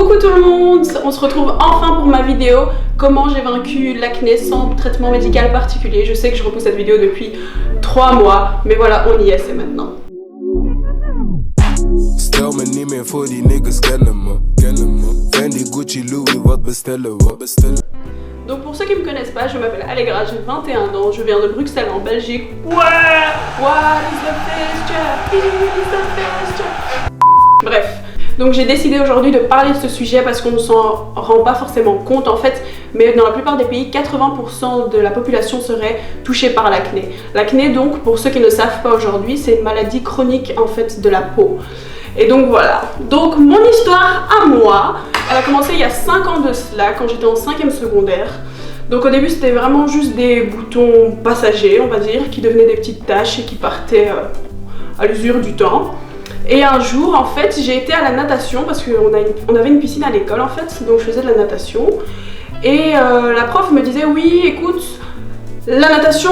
Coucou tout le monde, on se retrouve enfin pour ma vidéo comment j'ai vaincu l'acné sans traitement médical particulier. Je sais que je repousse cette vidéo depuis 3 mois, mais voilà, on y est, c'est maintenant. Donc pour ceux qui me connaissent pas, je m'appelle Allegra, j'ai 21 ans, je viens de Bruxelles en Belgique. What is the fixture? Bref. Donc j'ai décidé aujourd'hui de parler de ce sujet parce qu'on ne s'en rend pas forcément compte en fait, mais dans la plupart des pays, 80% de la population serait touchée par l'acné. L'acné donc, pour ceux qui ne savent pas aujourd'hui, c'est une maladie chronique en fait de la peau. Et donc voilà, donc mon histoire à moi, elle a commencé il y a 5 ans de cela, quand j'étais en 5e secondaire. Donc au début c'était vraiment juste des boutons passagers, on va dire, qui devenaient des petites taches et qui partaient à l'usure du temps. Et un jour, en fait, j'ai été à la natation parce qu'on avait une piscine à l'école, en fait, donc je faisais de la natation. Et la prof me disait, oui, écoute, la natation,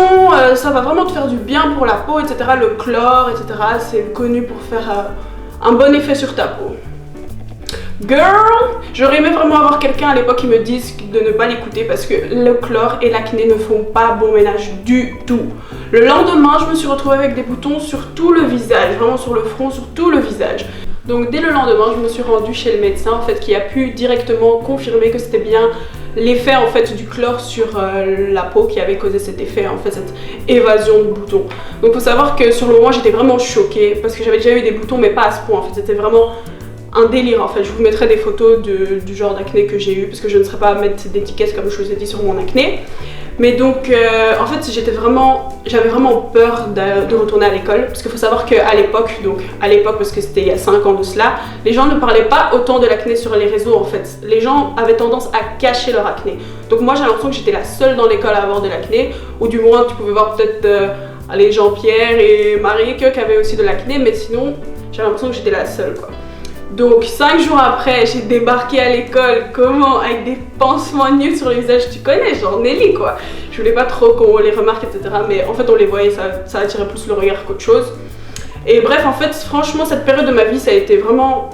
ça va vraiment te faire du bien pour la peau, etc. Le chlore, etc. C'est connu pour faire un bon effet sur ta peau. Girl, j'aurais aimé vraiment avoir quelqu'un à l'époque qui me dise de ne pas l'écouter parce que le chlore et l'acné ne font pas bon ménage du tout. Le lendemain, je me suis retrouvée avec des boutons sur tout le visage, vraiment sur le front, sur tout le visage. Donc dès le lendemain, je me suis rendue chez le médecin en fait, qui a pu directement confirmer que c'était bien l'effet en fait du chlore sur la peau qui avait causé cet effet, en fait cette évasion de boutons. Donc faut savoir que sur le moment, j'étais vraiment choquée parce que j'avais déjà eu des boutons mais pas à ce point. En fait, c'était vraiment un délire en fait. Je vous mettrai des photos du genre d'acné que j'ai eu parce que je ne serais pas à mettre d'étiquettes comme je vous ai dit sur mon acné. Mais donc en fait j'avais vraiment peur de retourner à l'école parce qu'il faut savoir qu'à l'époque, parce que c'était il y a 5 ans de cela, les gens ne parlaient pas autant de l'acné sur les réseaux en fait. Les gens avaient tendance à cacher leur acné. Donc moi j'ai l'impression que j'étais la seule dans l'école à avoir de l'acné, ou du moins tu pouvais voir peut-être Jean-Pierre et Marie qui avaient aussi de l'acné, mais sinon j'avais l'impression que j'étais la seule quoi. Donc 5 jours après, j'ai débarqué à l'école, comment? Avec des pansements nuls sur le visage, tu connais, genre Nelly quoi. Je voulais pas trop qu'on les remarque, etc. Mais en fait on les voyait, ça attirait plus le regard qu'autre chose. Et bref, en fait, franchement, cette période de ma vie, ça a été vraiment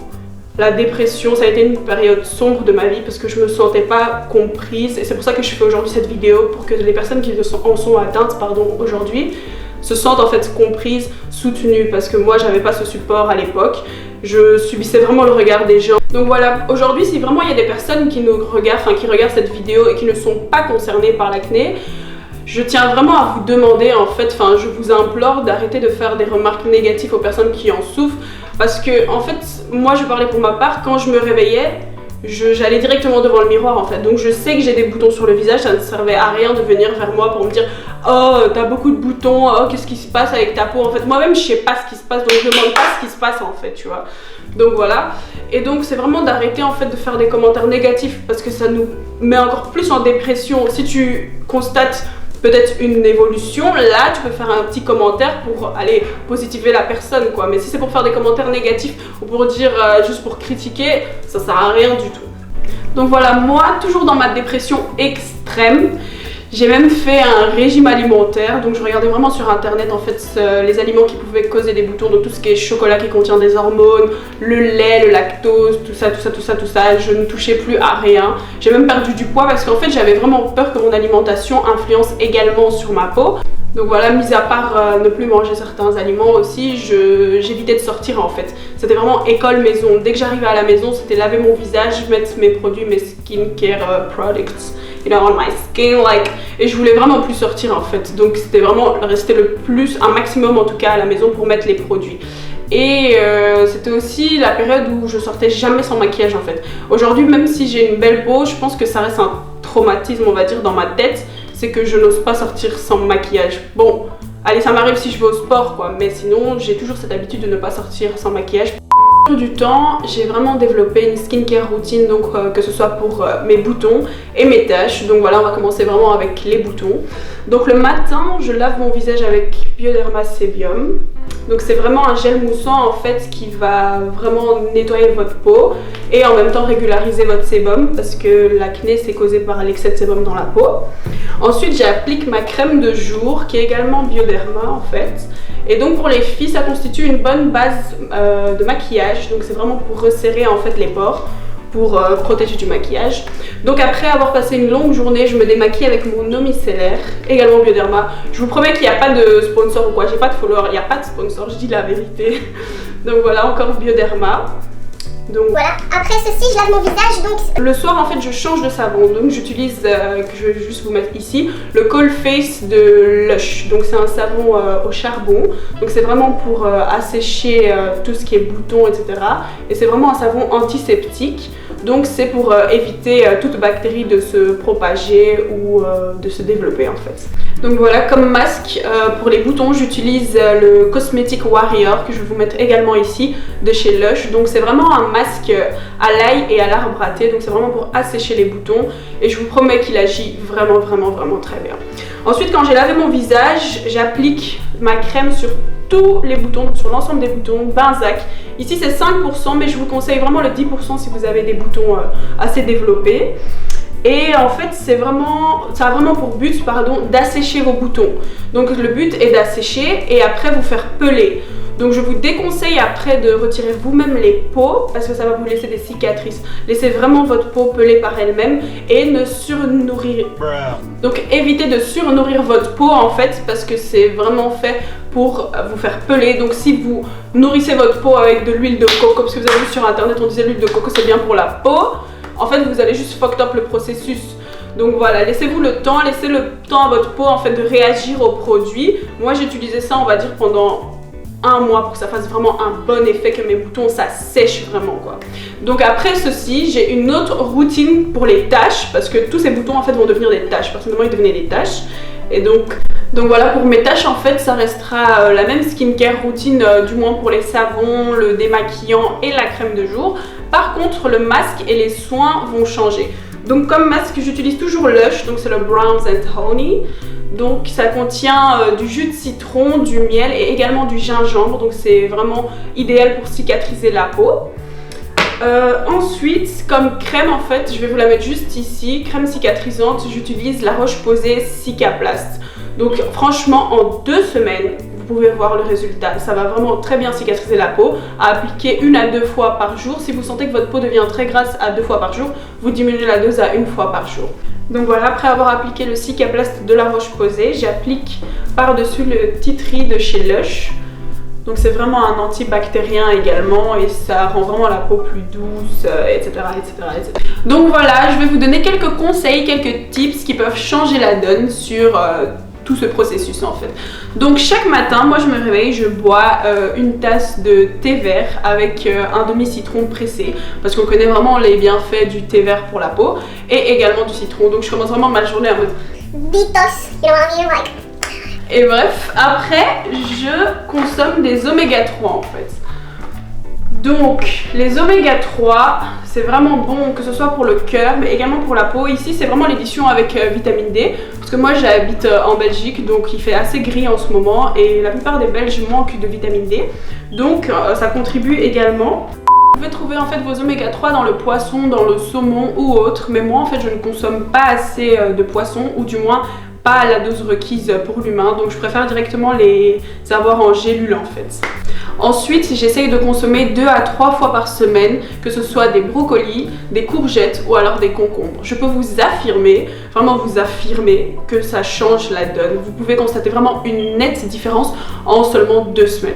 la dépression. Ça a été une période sombre de ma vie parce que je me sentais pas comprise. Et c'est pour ça que je fais aujourd'hui cette vidéo, pour que les personnes qui en sont atteintes, aujourd'hui, se sentent en fait comprises, soutenues, parce que moi j'avais pas ce support à l'époque. Je subissais vraiment le regard des gens. Donc voilà, aujourd'hui si vraiment il y a des personnes qui nous regardent, qui regardent cette vidéo et qui ne sont pas concernées par l'acné, je tiens vraiment à vous demander en fait, je vous implore d'arrêter de faire des remarques négatives aux personnes qui en souffrent, parce que en fait, moi je parlais pour ma part, quand je me réveillais, j'allais directement devant le miroir en fait. Donc je sais que j'ai des boutons sur le visage, ça ne servait à rien de venir vers moi pour me dire oh t'as beaucoup de boutons, oh qu'est-ce qui se passe avec ta peau. En fait moi-même je sais pas ce qui se passe, donc je demande pas ce qui se passe en fait, tu vois. Donc voilà, et donc c'est vraiment d'arrêter en fait de faire des commentaires négatifs parce que ça nous met encore plus en dépression. Si tu constates peut-être une évolution, là tu peux faire un petit commentaire pour aller positiver la personne quoi. Mais si c'est pour faire des commentaires négatifs ou pour dire juste pour critiquer, ça sert à rien du tout. Donc voilà, moi toujours dans ma dépression extrême, j'ai même fait un régime alimentaire. Donc je regardais vraiment sur internet en fait les aliments qui pouvaient causer des boutons, donc tout ce qui est chocolat qui contient des hormones, le lait, le lactose, tout ça. Je ne touchais plus à rien. J'ai même perdu du poids parce qu'en fait j'avais vraiment peur que mon alimentation influence également sur ma peau. Donc voilà, mis à part ne plus manger certains aliments aussi, j'évitais de sortir en fait. C'était vraiment école-maison. Dès que j'arrivais à la maison, c'était laver mon visage, mettre mes produits, mes skincare products, you know, on my skin, et je voulais vraiment plus sortir en fait. Donc c'était vraiment rester un maximum en tout cas à la maison pour mettre les produits. Et c'était aussi la période où je sortais jamais sans maquillage en fait. Aujourd'hui, même si j'ai une belle peau, je pense que ça reste un traumatisme on va dire dans ma tête. C'est que je n'ose pas sortir sans maquillage. Bon, allez, ça m'arrive si je vais au sport quoi, mais sinon j'ai toujours cette habitude de ne pas sortir sans maquillage. Du temps, j'ai vraiment développé une skincare routine, donc que ce soit pour mes boutons et mes taches. Donc voilà, on va commencer vraiment avec les boutons. Donc le matin, je lave mon visage avec Bioderma Sebium. Donc c'est vraiment un gel moussant en fait qui va vraiment nettoyer votre peau et en même temps régulariser votre sébum parce que l'acné c'est causé par l'excès de sébum dans la peau. Ensuite j'applique ma crème de jour qui est également Bioderma en fait. Et donc pour les filles ça constitue une bonne base de maquillage, donc c'est vraiment pour resserrer en fait les pores. pour protéger du maquillage. Donc après avoir passé une longue journée, je me démaquille avec mon eau micellaire, également Bioderma. Je vous promets qu'il n'y a pas de sponsor ou quoi, j'ai pas de follower, il n'y a pas de sponsor, je dis la vérité. Donc voilà, encore Bioderma. Donc voilà, après ceci je lave mon visage donc... Le soir en fait je change de savon, donc j'utilise, que je vais juste vous mettre ici, le Cold Face de Lush. Donc c'est un savon au charbon, donc c'est vraiment pour assécher tout ce qui est boutons etc. Et c'est vraiment un savon antiseptique, donc c'est pour éviter toute bactérie de se propager ou de se développer en fait. Donc voilà, comme masque pour les boutons j'utilise le Cosmetic Warrior que je vais vous mettre également ici de chez Lush. Donc c'est vraiment un masque à l'ail et à l'arbre à thé, donc c'est vraiment pour assécher les boutons et je vous promets qu'il agit vraiment très bien. Ensuite quand j'ai lavé mon visage, j'applique ma crème sur tous les boutons, donc sur l'ensemble des boutons, Benzac. Ici c'est 5% mais je vous conseille vraiment le 10% si vous avez des boutons assez développés. Et en fait ça a vraiment pour but d'assécher vos boutons. Donc le but est d'assécher et après vous faire peler. Donc je vous déconseille après de retirer vous-même les peaux parce que ça va vous laisser des cicatrices. Laissez vraiment votre peau peler par elle-même et ne surnourrir. Donc évitez de surnourrir votre peau en fait parce que c'est vraiment fait pour vous faire peler. Donc si vous nourrissez votre peau avec de l'huile de coco, parce que vous avez vu sur internet on disait l'huile de coco c'est bien pour la peau, en fait vous allez juste fuck up le processus. Donc voilà, laissez-vous le temps, laissez le temps à votre peau en fait de réagir au produit. Moi j'ai utilisé ça on va dire pendant un mois pour que ça fasse vraiment un bon effet, que mes boutons ça sèche vraiment quoi. Donc après ceci, j'ai une autre routine pour les taches parce que tous ces boutons en fait vont devenir des taches. Personnellement ils devenaient des taches. Et donc voilà, pour mes taches en fait ça restera la même skincare routine du moins pour les savons, le démaquillant et la crème de jour. Par contre le masque et les soins vont changer. Donc comme masque j'utilise toujours Lush, donc c'est le Browns and Honey. Donc ça contient du jus de citron, du miel et également du gingembre. Donc c'est vraiment idéal pour cicatriser la peau. Ensuite, comme crème en fait, je vais vous la mettre juste ici. Crème cicatrisante, j'utilise la Roche-Posay Cicaplast. Donc franchement en 2 semaines, vous pouvez voir le résultat. Ça va vraiment très bien cicatriser la peau. À appliquer 1 à 2 fois par jour. Si vous sentez que votre peau devient très grasse à 2 fois par jour, vous diminuez la dose à 1 fois par jour. Donc voilà, après avoir appliqué le Cicaplast de la Roche-Posay, j'applique par-dessus le Tea Tree de chez Lush. Donc c'est vraiment un antibactérien également et ça rend vraiment la peau plus douce, etc. Donc voilà, je vais vous donner quelques conseils, quelques tips qui peuvent changer la donne sur tout ce processus en fait. Donc chaque matin, moi je me réveille, je bois une tasse de thé vert avec un demi-citron pressé parce qu'on connaît vraiment les bienfaits du thé vert pour la peau et également du citron. Donc je commence vraiment ma journée en mode detox, you know what I mean, like. Et bref, après je consomme des oméga 3 en fait. Donc les oméga 3 c'est vraiment bon que ce soit pour le cœur mais également pour la peau. Ici c'est vraiment l'édition avec vitamine D parce que moi j'habite en Belgique donc il fait assez gris en ce moment et la plupart des Belges manquent de vitamine D, donc ça contribue également. Vous pouvez trouver en fait vos oméga 3 dans le poisson, dans le saumon ou autre, mais moi en fait je ne consomme pas assez de poisson ou du moins pas à la dose requise pour l'humain, donc je préfère directement les avoir en gélule en fait. Ensuite, j'essaye de consommer 2 à 3 fois par semaine, que ce soit des brocolis, des courgettes ou alors des concombres. Je peux vous affirmer, vraiment vous affirmer que ça change la donne. Vous pouvez constater vraiment une nette différence en seulement 2 semaines.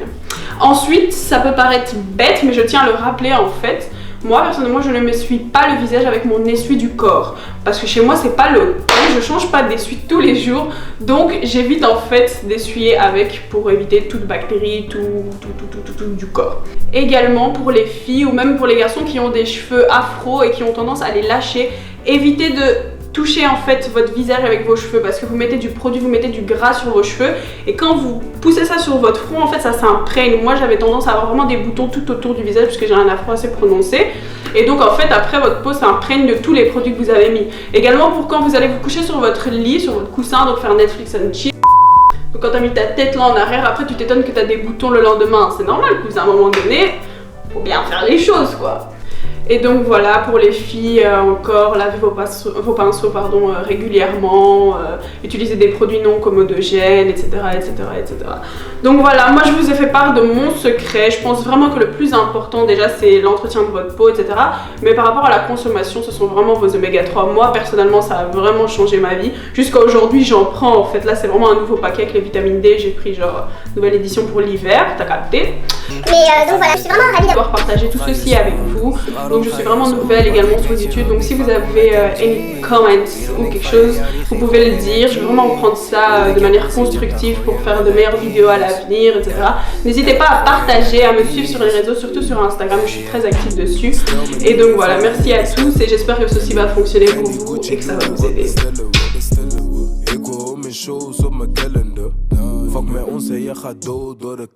Ensuite, ça peut paraître bête, mais je tiens à le rappeler en fait. Moi personnellement je ne m'essuie pas le visage avec mon essuie du corps parce que chez moi c'est pas le cas, je change pas d'essuie tous les jours, donc j'évite en fait d'essuyer avec pour éviter toute bactérie, tout du corps. Également pour les filles ou même pour les garçons qui ont des cheveux afro et qui ont tendance à les lâcher, évitez de toucher en fait votre visage avec vos cheveux parce que vous mettez du produit, vous mettez du gras sur vos cheveux et quand vous poussez ça sur votre front en fait ça s'imprègne. Moi j'avais tendance à avoir vraiment des boutons tout autour du visage parce que j'ai un afro assez prononcé et donc en fait après votre peau s'imprègne de tous les produits que vous avez mis. Également pour quand vous allez vous coucher sur votre lit, sur votre coussin, donc faire Netflix and chill. Donc quand t'as mis ta tête là en arrière, après tu t'étonnes que t'as des boutons le lendemain, c'est normal cousin, à un moment donné faut bien faire les choses quoi. Et donc voilà, pour les filles, encore, lavez vos pinceaux régulièrement, utilisez des produits non commodogènes, etc., etc., etc. Donc voilà, moi je vous ai fait part de mon secret. Je pense vraiment que le plus important déjà c'est l'entretien de votre peau, etc. Mais par rapport à la consommation, ce sont vraiment vos oméga 3. Moi personnellement, ça a vraiment changé ma vie. Jusqu'à aujourd'hui, j'en prends en fait. Là, c'est vraiment un nouveau paquet avec les vitamines D. J'ai pris genre nouvelle édition pour l'hiver, t'as capté. Mais donc voilà, je suis vraiment ravie d'avoir partagé tout ceci avec vous. Donc je suis vraiment nouvelle également sur YouTube. Donc si vous avez any comments ou quelque chose, vous pouvez le dire. Je vais vraiment prendre ça de manière constructive pour faire de meilleures vidéos à l'avenir, etc. N'hésitez pas à partager, à me suivre sur les réseaux, surtout sur Instagram. Je suis très active dessus. Et donc voilà, merci à tous et j'espère que ceci va fonctionner pour vous et que ça va vous aider.